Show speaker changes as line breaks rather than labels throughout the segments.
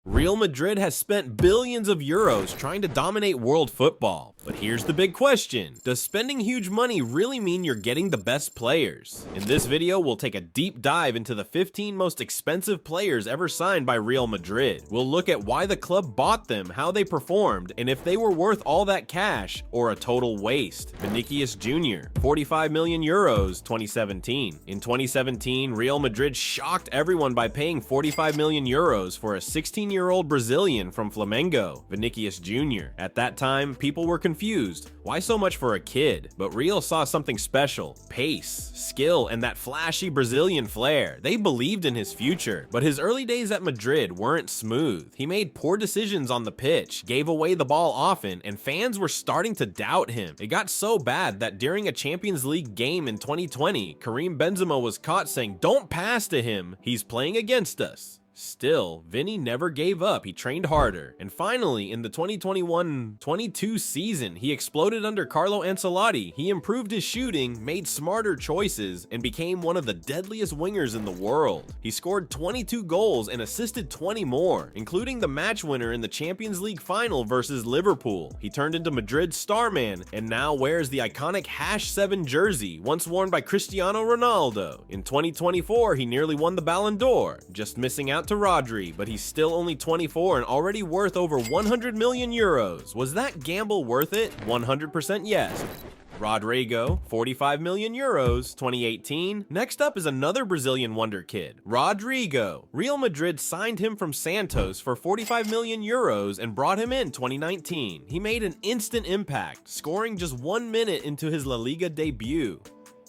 Real Madrid has spent billions of euros trying to dominate world football. But here's the big question. Does spending huge money really mean you're getting the best players? In this video, we'll take a deep dive into the 15 most expensive players ever signed by Real Madrid. We'll look at why the club bought them, how they performed, and if they were worth all that cash or a total waste. Vinícius Jr., 45 million euros, 2017. In 2017, Real Madrid shocked everyone by paying 45 million euros for a 16-year-old Brazilian from Flamengo, Vinícius Jr. At that time, people were confused. Why so much for a kid? But Real saw something special: pace, skill, and that flashy Brazilian flair. They believed in his future. But his early days at Madrid weren't smooth. He made poor decisions on the pitch, gave away the ball often, and fans were starting to doubt him. It got so bad that during a Champions League game in 2020, Karim Benzema was caught saying, "Don't pass to him, he's playing against us." Still, Vinny never gave up. He trained harder. And finally, in the 2021-22 season, he exploded under Carlo Ancelotti. He improved his shooting, made smarter choices, and became one of the deadliest wingers in the world. He scored 22 goals and assisted 20 more, including the match winner in the Champions League final versus Liverpool. He turned into Madrid's star man and now wears the iconic #7 jersey, once worn by Cristiano Ronaldo. In 2024, he nearly won the Ballon d'Or, just missing out to Rodri, but he's still only 24 and already worth over 100 million euros. Was that gamble worth it? 100% yes. Rodrigo, 45 million euros, 2018. Next up is another Brazilian wonder kid, Rodrigo. Real Madrid signed him from Santos for 45 million euros and brought him in 2019. He made an instant impact, scoring just 1 minute into his La Liga debut.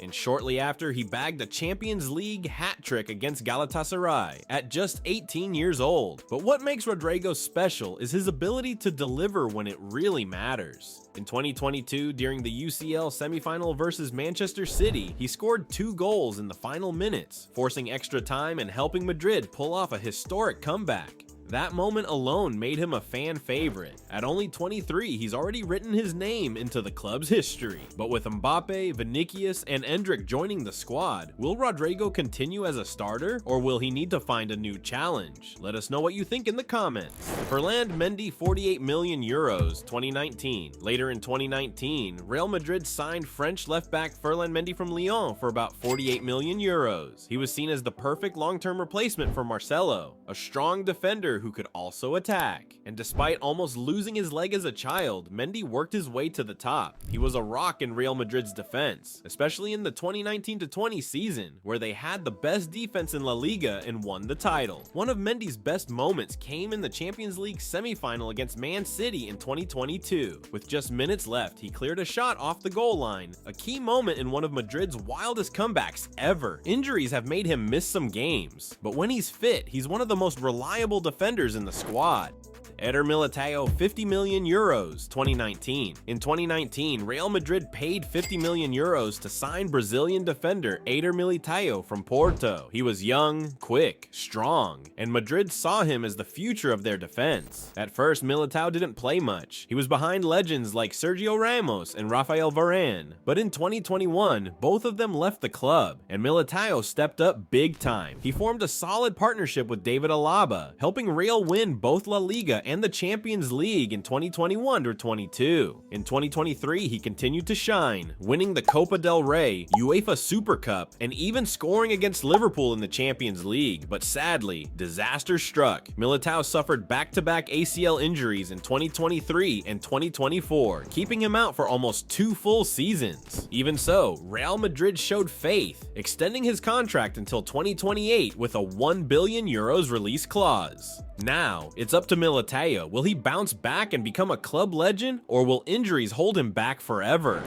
And shortly after, he bagged a Champions League hat-trick against Galatasaray at just 18 years old. But what makes Rodrigo special is his ability to deliver when it really matters. In 2022, during the UCL semifinal versus Manchester City, he scored 2 goals in the final minutes, forcing extra time and helping Madrid pull off a historic comeback. That moment alone made him a fan favorite. At only 23, he's already written his name into the club's history. But with Mbappe, Vinícius, and Endrick joining the squad, will Rodrigo continue as a starter, or will he need to find a new challenge? Let us know what you think in the comments. Ferland Mendy, 48 million euros, 2019. Later in 2019, Real Madrid signed French left-back Ferland Mendy from Lyon for about 48 million euros. He was seen as the perfect long-term replacement for Marcelo, a strong defender who could also attack. And despite almost losing his leg as a child, Mendy worked his way to the top. He was a rock in Real Madrid's defense, especially in the 2019-20 season, where they had the best defense in La Liga and won the title. One of Mendy's best moments came in the Champions League semi-final against Man City in 2022. With just minutes left, he cleared a shot off the goal line, a key moment in one of Madrid's wildest comebacks ever. Injuries have made him miss some games, but when he's fit, he's one of the most reliable defenders in the squad. Eder Militao, 50 million euros, 2019. In 2019, Real Madrid paid 50 million euros to sign Brazilian defender Eder Militao from Porto. He was young, quick, strong, and Madrid saw him as the future of their defense. At first, Militao didn't play much. He was behind legends like Sergio Ramos and Rafael Varane. But in 2021, both of them left the club, and Militao stepped up big time. He formed a solid partnership with David Alaba, helping Real win both La Liga and the Champions League in 2021-22. In 2023, he continued to shine, winning the Copa del Rey, UEFA Super Cup, and even scoring against Liverpool in the Champions League. But sadly, disaster struck. Militao suffered back-to-back ACL injuries in 2023 and 2024, keeping him out for almost 2 full seasons. Even so, Real Madrid showed faith, extending his contract until 2028 with a 1 billion euros release clause. Now, it's up to Militao. Will he bounce back and become a club legend, or will injuries hold him back forever?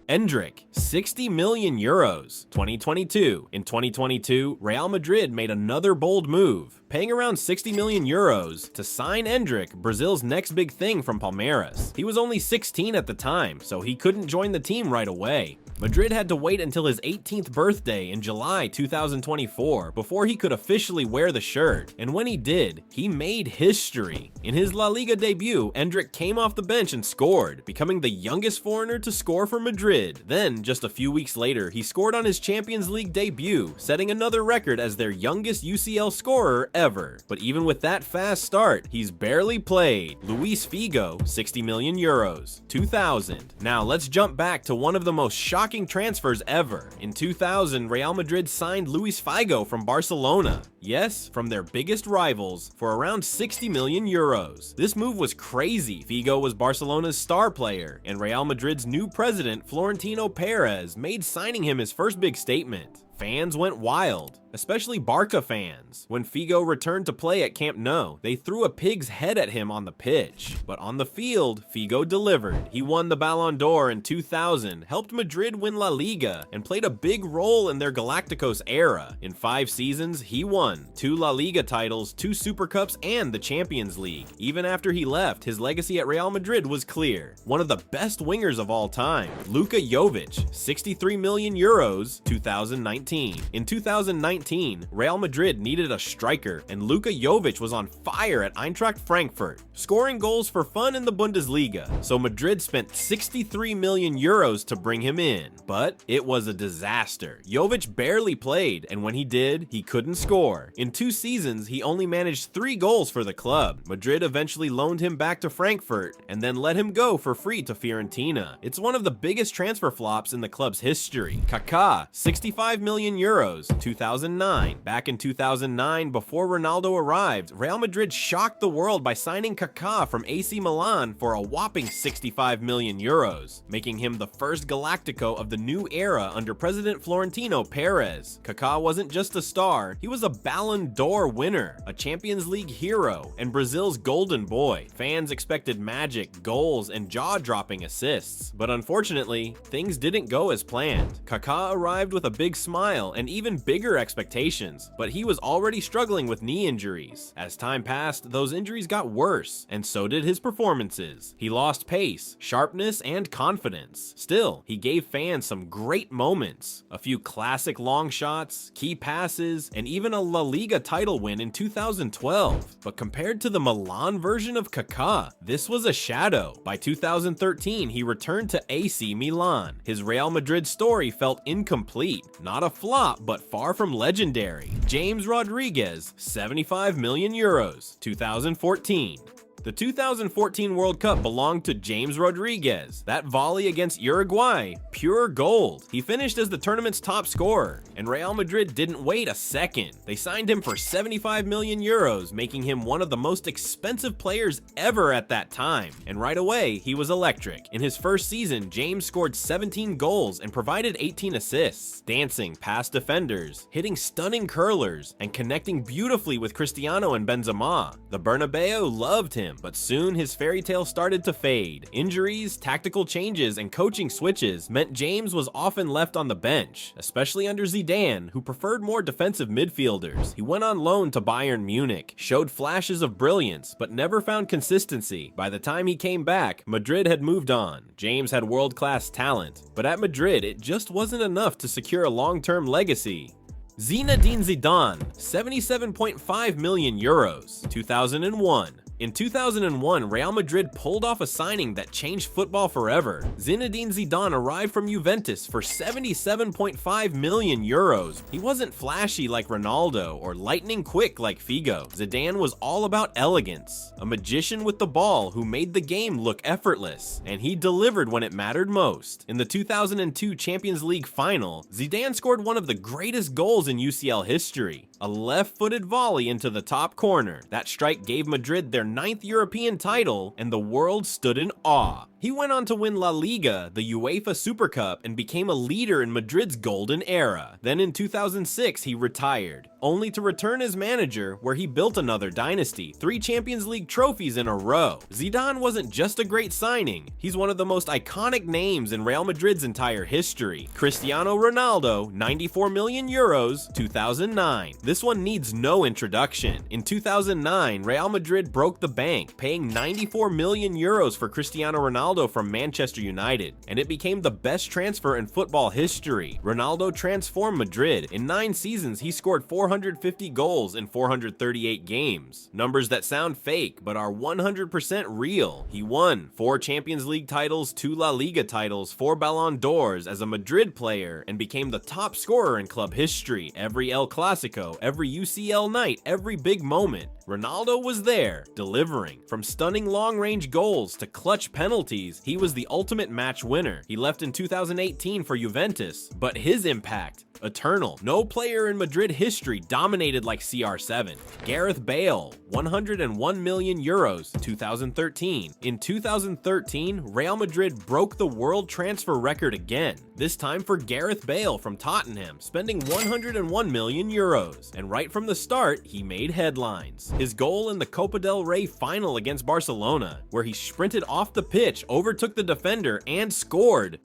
Endrick, 60 million euros, 2022. In 2022, Real Madrid made another bold move, paying around 60 million euros to sign Endrick, Brazil's next big thing from Palmeiras. He was only 16 at the time, so he couldn't join the team right away. Madrid had to wait until his 18th birthday in July 2024 before he could officially wear the shirt, and when he did, he made history. In his La Liga debut, Endrick came off the bench and scored, becoming the youngest foreigner to score for Madrid. Then, just a few weeks later, he scored on his Champions League debut, setting another record as their youngest UCL scorer ever. But even with that fast start, he's barely played. Luis Figo, 60 million euros, 2000. Now let's jump back to one of the most shocking transfers ever. In 2000, Real Madrid signed Luis Figo from Barcelona. Yes, from their biggest rivals, for around 60 million euros. This move was crazy. Figo was Barcelona's star player, and Real Madrid's new president, Florentino Perez, made signing him his first big statement. Fans went wild, especially Barca fans. When Figo returned to play at Camp Nou, they threw a pig's head at him on the pitch. But on the field, Figo delivered. He won the Ballon d'Or in 2000, helped Madrid win La Liga, and played a big role in their Galacticos era. In 5 seasons, he won 2 La Liga titles, 2 Super Cups, and the Champions League. Even after he left, his legacy at Real Madrid was clear. One of the best wingers of all time, Luka Jović, 63 million euros, 2019. In 2019, Real Madrid needed a striker, and Luka Jović was on fire at Eintracht Frankfurt, scoring goals for fun in the Bundesliga. So Madrid spent 63 million euros to bring him in, but it was a disaster. Jović barely played, and when he did, he couldn't score. In 2 seasons, he only managed 3 goals for the club. Madrid eventually loaned him back to Frankfurt, and then let him go for free to Fiorentina. It's one of the biggest transfer flops in the club's history. Kaká, 65 million euros, 2009. Back in 2009, before Ronaldo arrived, Real Madrid shocked the world by signing Kaká from AC Milan for a whopping 65 million euros, making him the first Galactico of the new era under President Florentino Perez. Kaká wasn't just a star, he was a Ballon d'Or winner, a Champions League hero, and Brazil's golden boy. Fans expected magic, goals, and jaw-dropping assists, but unfortunately, things didn't go as planned. Kaká arrived with a big smile and even bigger expectations, but he was already struggling with knee injuries. As time passed, those injuries got worse, and so did his performances. He lost pace, sharpness, and confidence. Still, he gave fans some great moments. A few classic long shots, key passes, and even a La Liga title win in 2012. But compared to the Milan version of Kaká, this was a shadow. By 2013, he returned to AC Milan. His Real Madrid story felt incomplete. Not a flop, but far from legendary. James Rodriguez, 75 million euros, 2014. The 2014 World Cup belonged to James Rodriguez. That volley against Uruguay, pure gold. He finished as the tournament's top scorer, and Real Madrid didn't wait a second. They signed him for 75 million euros, making him one of the most expensive players ever at that time. And right away, he was electric. In his first season, James scored 17 goals and provided 18 assists, dancing past defenders, hitting stunning curlers, and connecting beautifully with Cristiano and Benzema. The Bernabeu loved him, but soon his fairy tale started to fade. Injuries, tactical changes, and coaching switches meant James was often left on the bench, especially under Zidane, who preferred more defensive midfielders. He went on loan to Bayern Munich, showed flashes of brilliance, but never found consistency. By the time he came back, Madrid had moved on. James had world-class talent, but at Madrid, it just wasn't enough to secure a long-term legacy. Zinedine Zidane, 77.5 million euros, 2001. In 2001, Real Madrid pulled off a signing that changed football forever. Zinedine Zidane arrived from Juventus for 77.5 million euros. He wasn't flashy like Ronaldo or lightning quick like Figo. Zidane was all about elegance, a magician with the ball who made the game look effortless, and he delivered when it mattered most. In the 2002 Champions League final, Zidane scored one of the greatest goals in UCL history, a left-footed volley into the top corner. That strike gave Madrid their 9th European title, and the world stood in awe. He went on to win La Liga, the UEFA Super Cup, and became a leader in Madrid's golden era. Then in 2006, he retired, only to return as manager, where he built another dynasty, 3 Champions League trophies in a row. Zidane wasn't just a great signing, he's one of the most iconic names in Real Madrid's entire history. Cristiano Ronaldo, 94 million euros, 2009. This one needs no introduction. In 2009, Real Madrid broke the bank, paying 94 million euros for Cristiano Ronaldo from Manchester United, and it became the best transfer in football history. Ronaldo transformed Madrid. In 9 seasons, he scored 450 goals in 438 games. Numbers that sound fake, but are 100% real. He won 4 Champions League titles, 2 La Liga titles, 4 Ballon d'Ors as a Madrid player, and became the top scorer in club history. Every El Clasico, every UCL night, every big moment, Ronaldo was there, delivering. From stunning long-range goals to clutch penalties, he was the ultimate match winner. He left in 2018 for Juventus, but his impact, eternal. No player in Madrid history dominated like CR7. Gareth Bale, 101 million euros, 2013. In 2013, Real Madrid broke the world transfer record again, this time for Gareth Bale from Tottenham, spending 101 million euros. And right from the start, he made headlines. His goal in the Copa del Rey final against Barcelona, where he sprinted off the pitch, overtook the defender, and scored,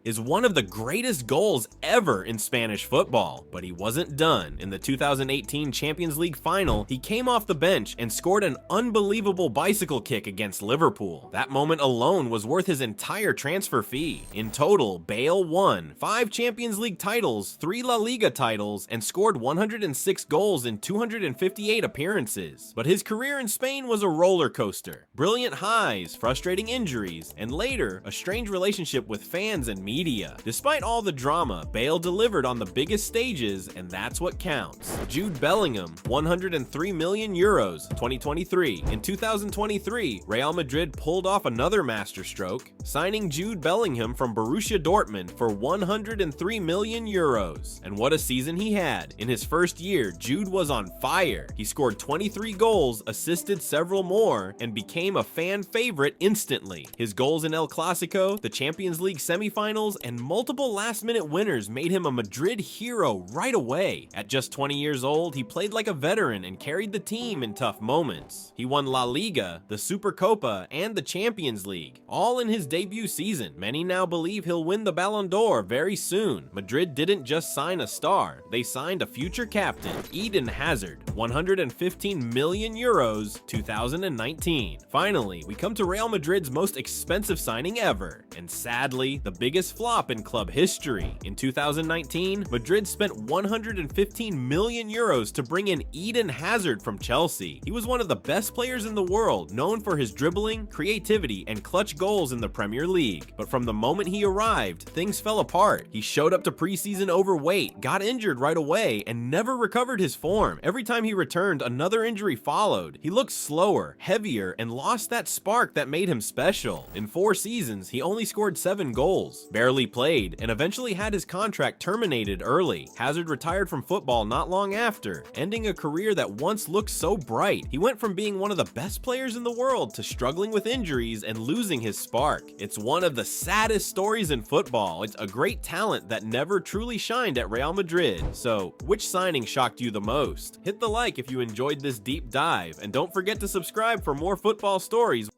is one of the greatest goals ever in Spanish football. But he wasn't done. In the 2018 Champions League final, he came off the bench and scored an unbelievable bicycle kick against Liverpool. That moment alone was worth his entire transfer fee. In total, Bale won 5 Champions League titles, 3 La Liga titles, and scored 106 goals in 258 appearances. But his career in Spain was a roller coaster. Brilliant highs, frustrating injuries, and later, a strange relationship with fans and media. Despite all the drama, Bale delivered on the biggest stages, and that's what counts. Jude Bellingham, 103 million euros, 2023. In 2023, Real Madrid pulled off another masterstroke, signing Jude Bellingham from Borussia Dortmund for 103 million euros. And what a season he had. In his first year, Jude was on fire. He scored 23 goals, assisted several more, and became a fan favorite instantly. His goals in El Clasico, the Champions League semifinals, and multiple last-minute winners made him a Madrid hero right away. At just 20 years old, he played like a veteran and carried the team in tough moments. He won La Liga, the Supercopa, and the Champions League, all in his debut season. Many now believe he'll win the Ballon d'Or very soon. Madrid didn't just sign a star, they signed a future captain, Eden Hazard, 115 million euros, 2019. Finally, we come to Real Madrid's most expensive signing ever, and sadly, the biggest flop in club history. In 2019, Madrid spent 115 million euros to bring in Eden Hazard from Chelsea. He was one of the best players in the world, known for his dribbling, creativity, and clutch goals in the Premier League. But from the moment he arrived, things fell apart. He showed up to preseason overweight, got injured right away, and never recovered his form. Every time he returned, another injury followed. He looked slower, heavier, and lost that spark that made him special. In 4 seasons, he only scored 7 goals, barely played, and eventually had his contract terminated early. Hazard retired from football not long after, ending a career that once looked so bright. He went from being one of the best players in the world to struggling with injuries and losing his spark. It's one of the saddest stories in football. It's a great talent that never truly shined at Real Madrid. So, which signing shocked you the most? Hit the like if you enjoyed this deep dive, and don't forget to subscribe for more football stories.